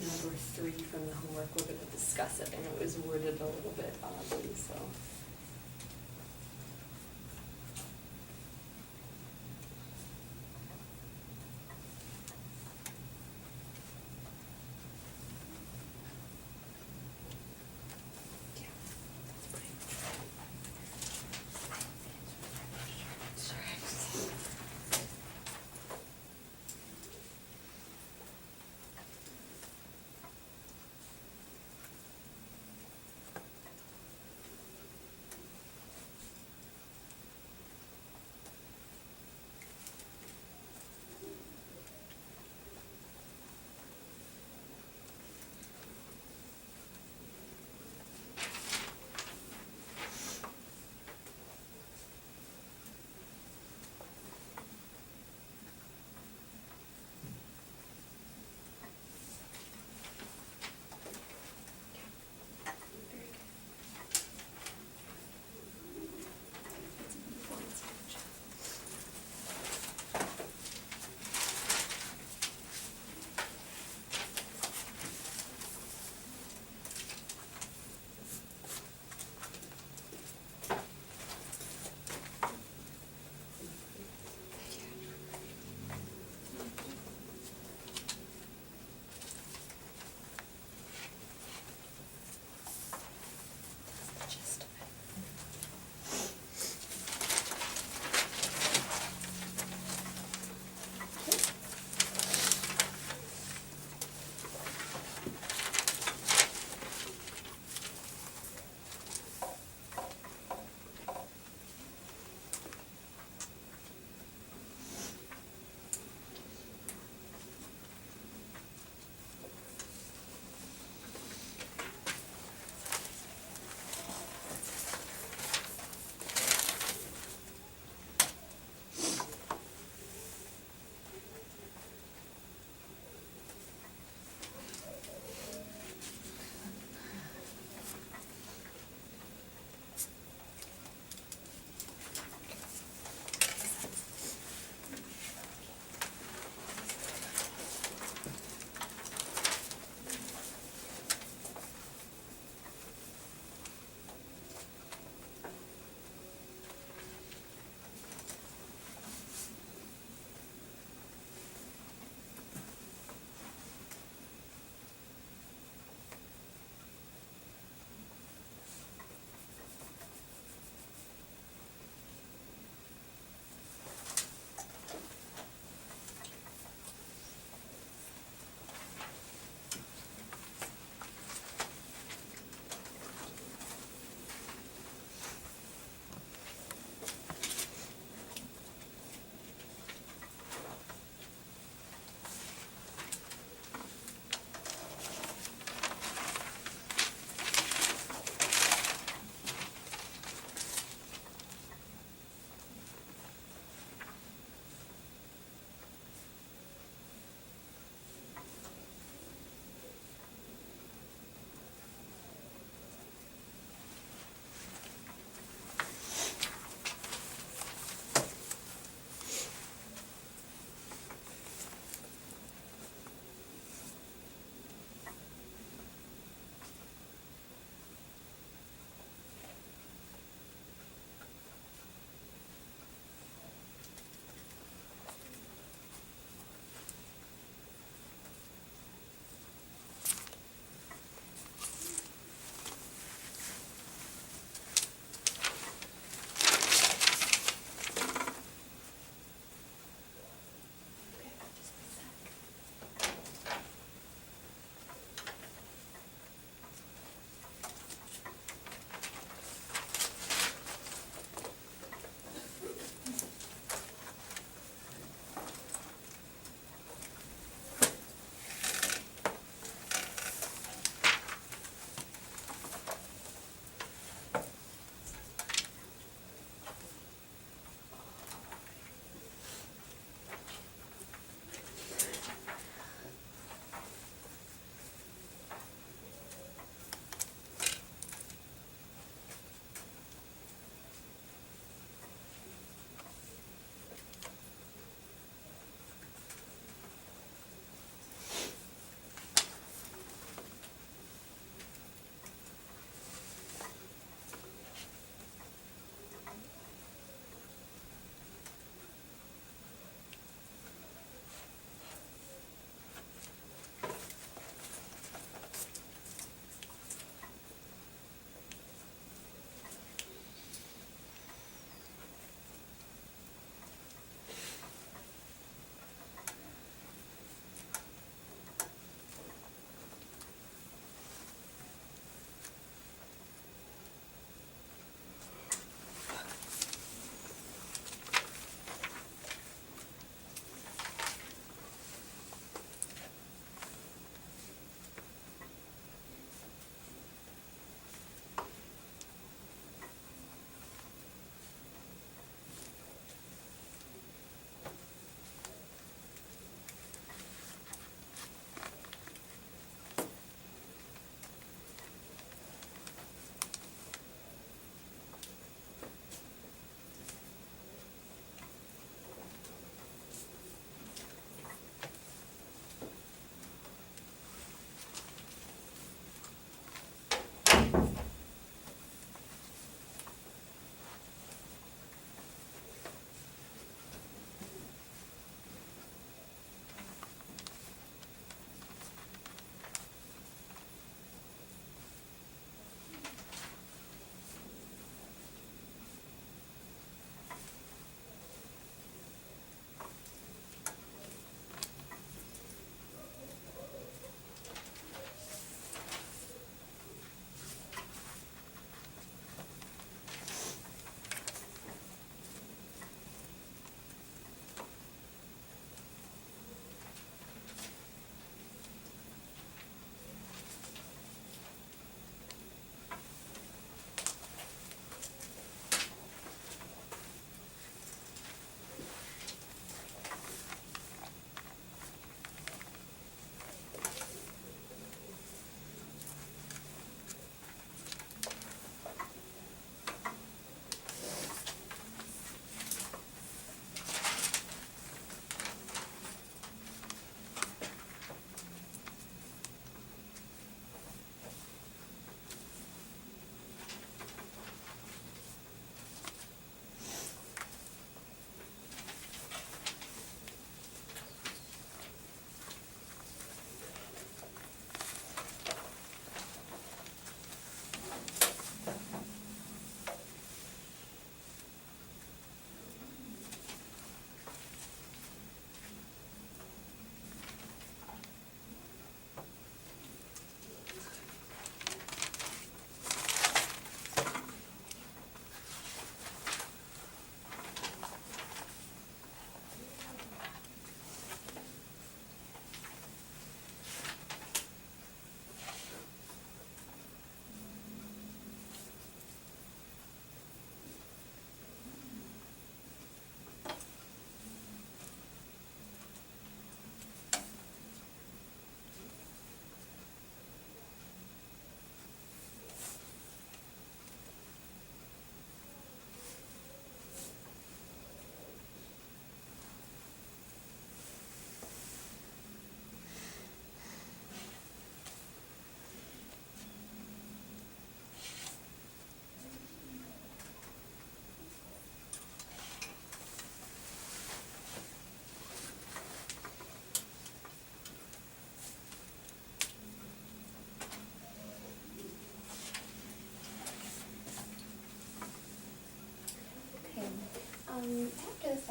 number 3 from the homework, we're gonna discuss it, and it was worded a little bit oddly, so.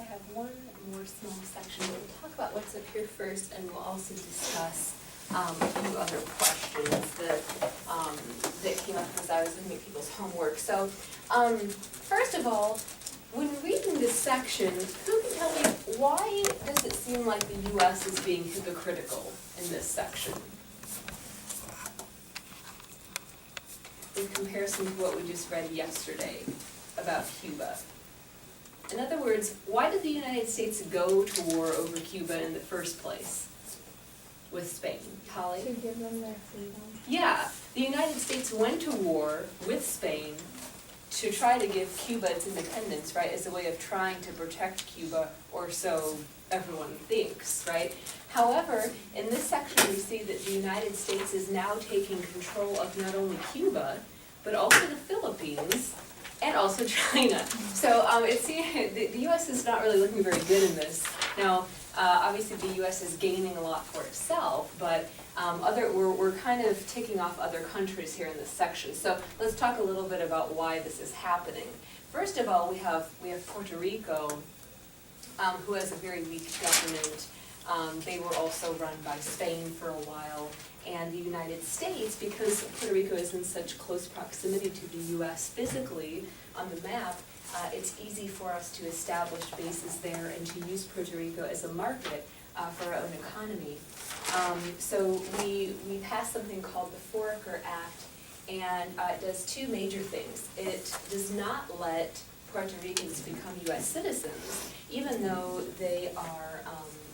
have one more small section. We'll talk about what's up here first, and we'll also discuss a few other questions that came up as I was looking at people's homework. So, first of all, when reading this section, who can tell me why does it seem like the U.S. is being hypocritical in this section? In comparison to what we just read yesterday about Cuba. In other words, why did the United States go to war over Cuba in the first place with Spain? Holly? To give them their freedom. Yeah, the United States went to war with Spain to try to give Cuba its independence, right, as a way of trying to protect Cuba, or so everyone thinks, right? However, in this section we see that the United States is now taking control of not only Cuba, but also the Philippines, and also China. So it seems the U.S. is not really looking very good in this. Now, obviously the U.S. is gaining a lot for itself, but we're kind of ticking off other countries here in this section. So let's talk a little bit about why this is happening. First of all, we have Puerto Rico, who has a very weak government. They were also run by Spain for a while, and the United States, because Puerto Rico is in such close proximity to the U.S. physically on the map, it's easy for us to establish bases there and to use Puerto Rico as a market for our own economy. So we passed something called the Foraker Act, and it does two major things. It does not let Puerto Ricans become U.S. citizens, even though they are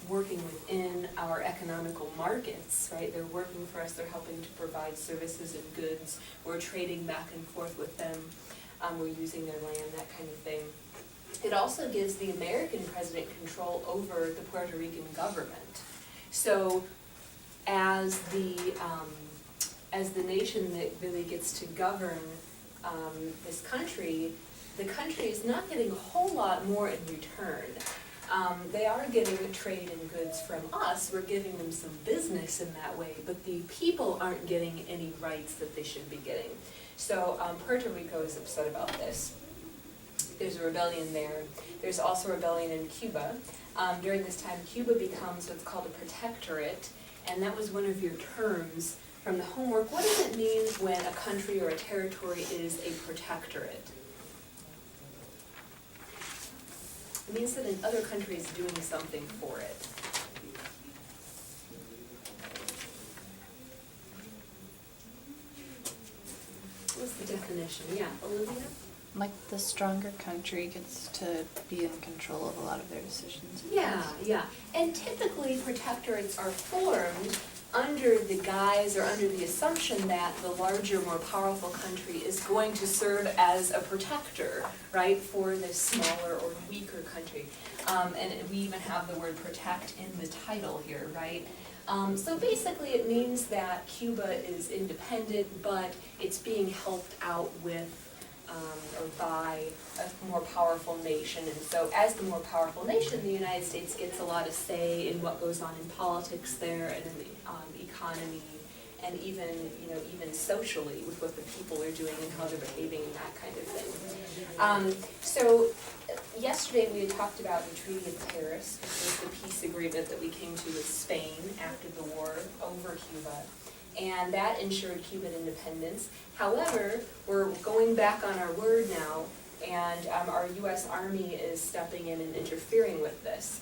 working within our economical markets, right? They're working for us, they're helping to provide services and goods, we're trading back and forth with them, we're using their land, that kind of thing. It also gives the American president control over the Puerto Rican government. So as the nation that really gets to govern this country, the country is not getting a whole lot more in return. They are getting trade and goods from us, we're giving them some business in that way, but the people aren't getting any rights that they should be getting. So Puerto Rico is upset about this. There's a rebellion there. There's also a rebellion in Cuba. During this time, Cuba becomes what's called a protectorate, and that was one of your terms from the homework. What does it mean when a country or a territory is a protectorate? It means that another country is doing something for it. What's the definition? Yeah, Olivia? Like the stronger country gets to be in control of a lot of their decisions. Yeah, yeah. And typically protectorates are formed under the guise or under the assumption that the larger, more powerful country is going to serve as a protector, right, for this smaller or weaker country. And we even have the word protect in the title here, right? So basically it means that Cuba is independent, but it's being helped out with or by a more powerful nation. And so as the more powerful nation, the United States gets a lot of say in what goes on in politics there and in the economy, and even, even socially with what the people are doing and how they're behaving and that kind of thing. So yesterday we had talked about the Treaty of Paris, which was the peace agreement that we came to with Spain after the war over Cuba. And that ensured Cuban independence. However, we're going back on our word now, and our U.S. Army is stepping in and interfering with this.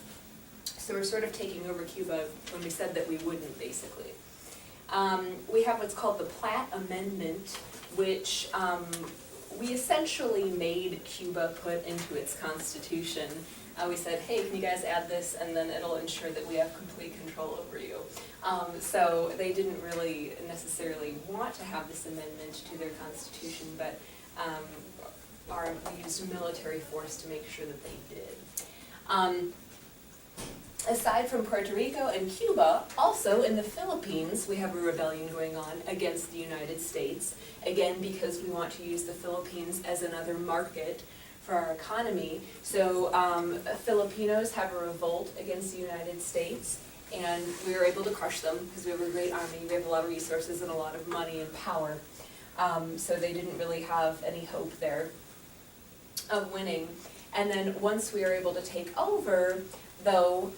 So we're sort of taking over Cuba when we said that we wouldn't, basically. We have what's called the Platt Amendment, which we essentially made Cuba put into its constitution. We said, hey, can you guys add this, and then it'll ensure that we have complete control over you. So they didn't really necessarily want to have this amendment to their constitution, but we used military force to make sure that they did. Aside from Puerto Rico and Cuba, also in the Philippines, we have a rebellion going on against the United States, again because we want to use the Philippines as another market for our economy. So Filipinos have a revolt against the United States, and we were able to crush them because we have a great army, we have a lot of resources and a lot of money and power. So they didn't really have any hope there of winning. And then once we are able to take over, though,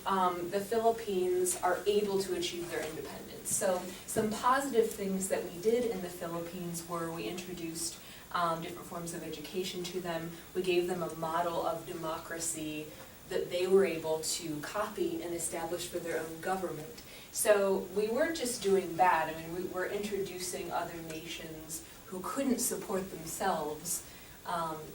the Philippines are able to achieve their independence. So some positive things that we did in the Philippines were we introduced different forms of education to them. We gave them a model of democracy that they were able to copy and establish for their own government. So we weren't just doing bad. I mean, we were introducing other nations who couldn't support themselves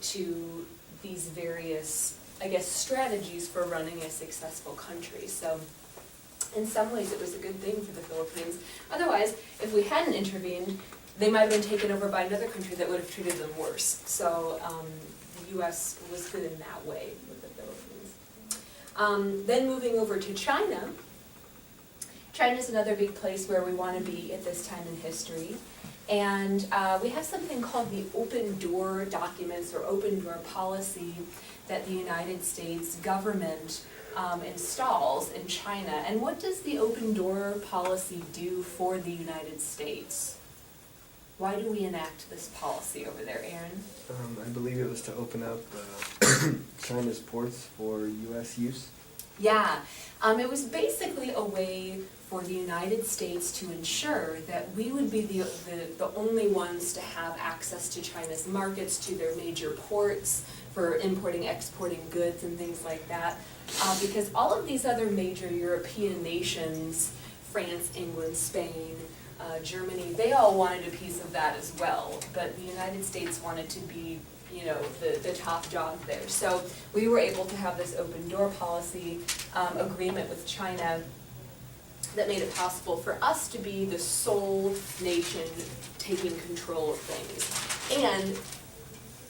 to these various, I guess, strategies for running a successful country. So in some ways it was a good thing for the Philippines. Otherwise, if we hadn't intervened, they might have been taken over by another country that would have treated them worse. So the US was good in that way with the Philippines. Then moving over to China. China's another big place where we want to be at this time in history. And we have something called the Open Door documents or Open Door policy that the United States government installs in China. And what does the Open Door policy do for the United States? Why do we enact this policy over there, Aaron? I believe it was to open up China's ports for U.S. use. Yeah, it was basically a way for the United States to ensure that we would be the only ones to have access to China's markets, to their major ports, for importing, exporting goods and things like that. Because all of these other major European nations, France, England, Spain, Germany, they all wanted a piece of that as well. But the United States wanted to be, you know, the top dog there. So we were able to have this open door policy agreement with China that made it possible for us to be the sole nation taking control of things. And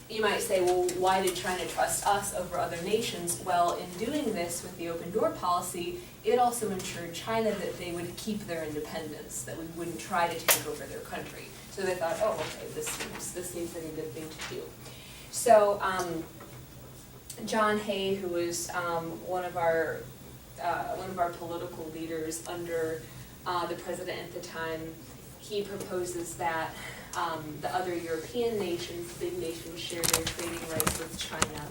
you might say, well, why did China trust us over other nations? Well, in doing this with the open door policy, it also ensured China that they would keep their independence, that we wouldn't try to take over their country. So they thought, oh, okay, this seems like a good thing to do. So John Hay, who was one of our political leaders under the president at the time, he proposes that the other European nations, big nations, share their trading rights with China,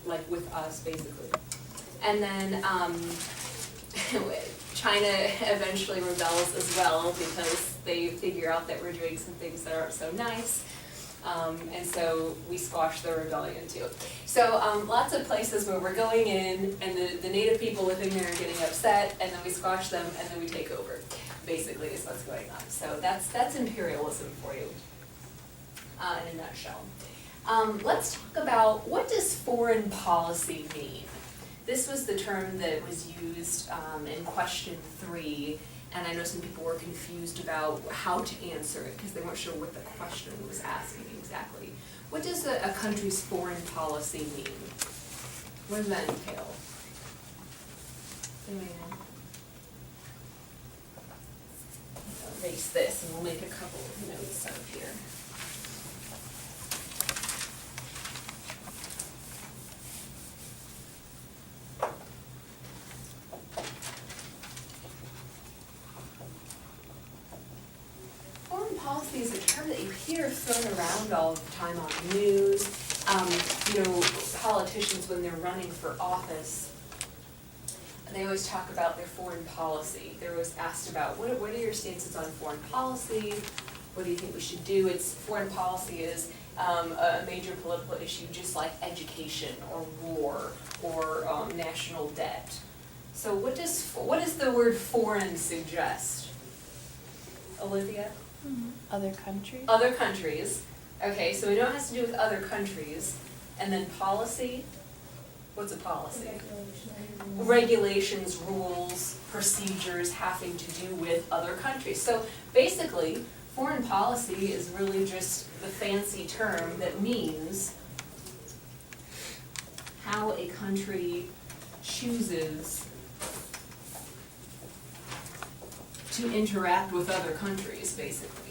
like with us, basically. And then China eventually rebels as well because they figure out that we're doing some things that aren't so nice. And so we squash the rebellion too. So lots of places where we're going in and the native people living there are getting upset, and then we squash them and then we take over, basically is what's going on. So that's imperialism for you in a nutshell. Let's talk about, what does foreign policy mean? This was the term that was used in question 3. And I know some people were confused about how to answer it because they weren't sure what the question was asking exactly. What does a country's foreign policy mean? What does that entail? Anybody know? I'll erase this and we'll make a couple of notes out here. Policy is a term that you hear thrown around all the time on the news. You know, politicians, when they're running for office, they always talk about their foreign policy. They're always asked about, what are your stances on foreign policy? What do you think we should do? Foreign policy is a major political issue, just like education or war or national debt. So what does the word foreign suggest? Olivia? Other countries? Other countries. Okay, so we know it has to do with other countries. And then policy? What's a policy? Regulations, rules, procedures having to do with other countries. So basically, foreign policy is really just the fancy term that means how a country chooses to interact with other countries, basically.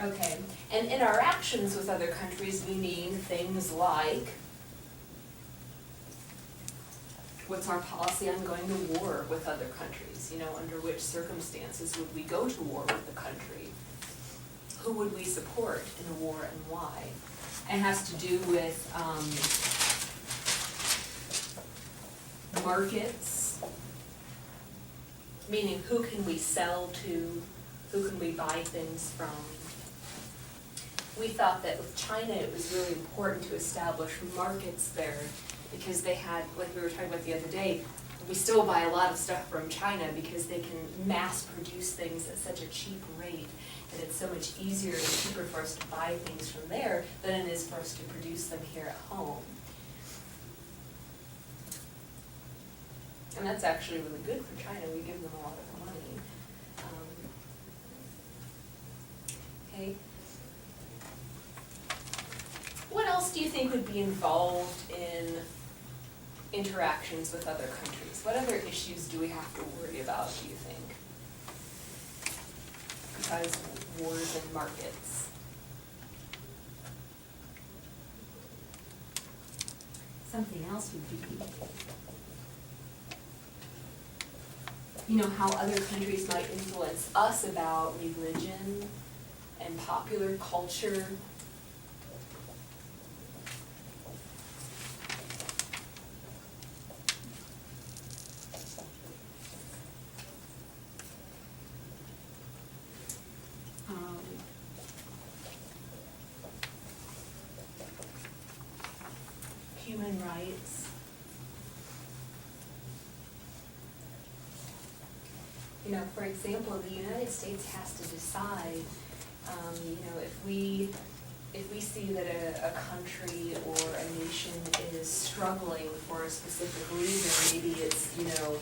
Okay, and interactions with other countries, we mean things like, What's our policy on going to war with other countries? You know, under which circumstances would we go to war with a country? Who would we support in a war and why? It has to do with markets, meaning who can we sell to, who can we buy things from. We thought that with China it was really important to establish markets there because they had, like we were talking about the other day, we still buy a lot of stuff from China because they can mass produce things at such a cheap rate that it's so much easier and cheaper for us to buy things from there than it is for us to produce them here at home. And that's actually really good for China. We give them a lot of money. Okay. What else do you think would be involved in interactions with other countries? What other issues do we have to worry about, do you think? Besides wars and markets. Something else would be, you know, how other countries might influence us about religion and popular culture. Human rights. You know, for example, the United States has to decide, you know, if we see that a country or a nation is struggling for a specific reason, maybe it's, you know,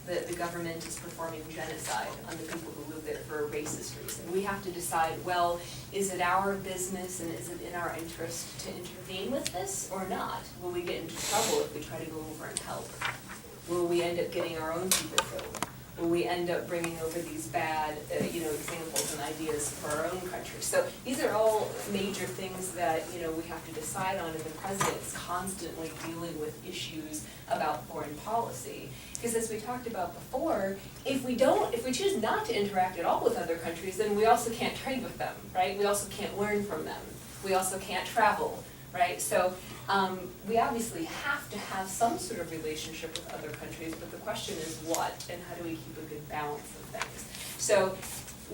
the government is performing genocide on the people who live there for a racist reason. We have to decide, well, is it our business and is it in our interest to intervene with this or not? Will we get into trouble if we try to go over and help? Will we end up getting our own people killed? Will we end up bringing over these bad, you know, examples and ideas for our own country? So these are all major things that, you know, we have to decide on, and the president's constantly dealing with issues about foreign policy. Because as we talked about before, if we choose not to interact at all with other countries, then we also can't trade with them, right? We also can't learn from them. We also can't travel, right? So we obviously have to have some sort of relationship with other countries, but the question is what, and how do we keep a good balance of things? So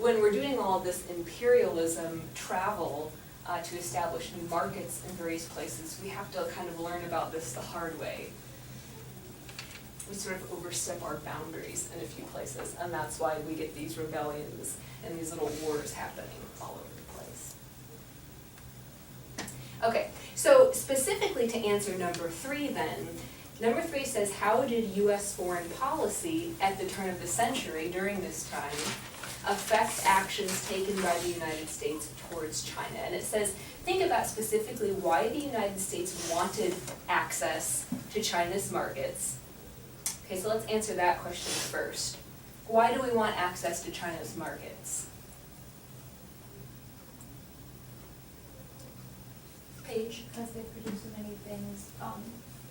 when we're doing all this imperialism travel to establish new markets in various places, we have to kind of learn about this the hard way. We sort of overstep our boundaries in a few places, and that's why we get these rebellions and these little wars happening all over the place. Okay, so specifically to answer number 3 then, number 3 says, how did U.S. foreign policy at the turn of the century during this time affect actions taken by the United States towards China? And it says, think about specifically why the United States wanted access to China's markets. Okay, so let's answer that question first. Why do we want access to China's markets? Paige? Because they produce so many things,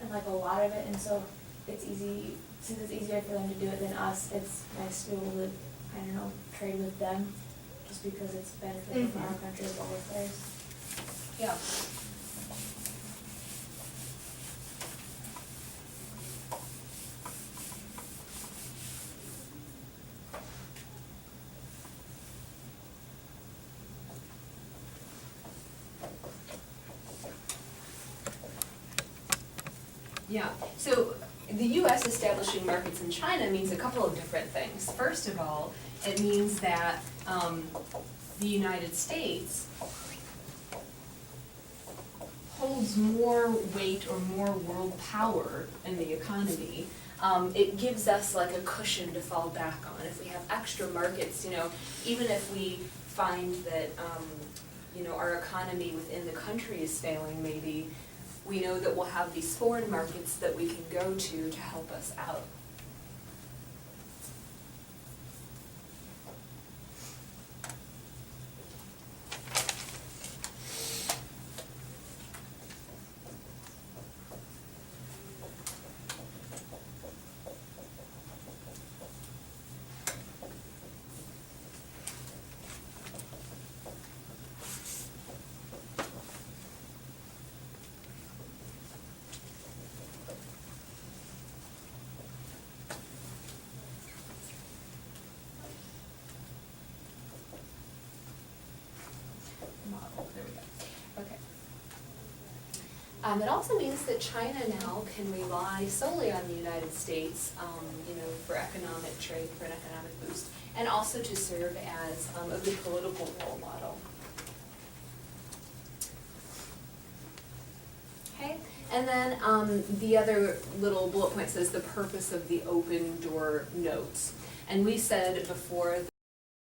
and like a lot of it, and so it's easy, since it's easier for them to do it than us, it's nice to be able to, I don't know, trade with them, just because it's beneficial for our country as well as theirs. Yeah. Yeah, so the U.S. establishing markets in China means a couple of different things. First of all, it means that the United States holds more weight or more world power in the economy. It gives us like a cushion to fall back on. If we have extra markets, you know, even if we find that, you know, our economy within the country is failing maybe, we know that we'll have these foreign markets that we can go to help us out. It also means that China now can rely solely on the United States, for economic trade, for an economic boost, and also to serve as a good political role model. Okay, and then the other little bullet point says the purpose of the open door notes. And we said before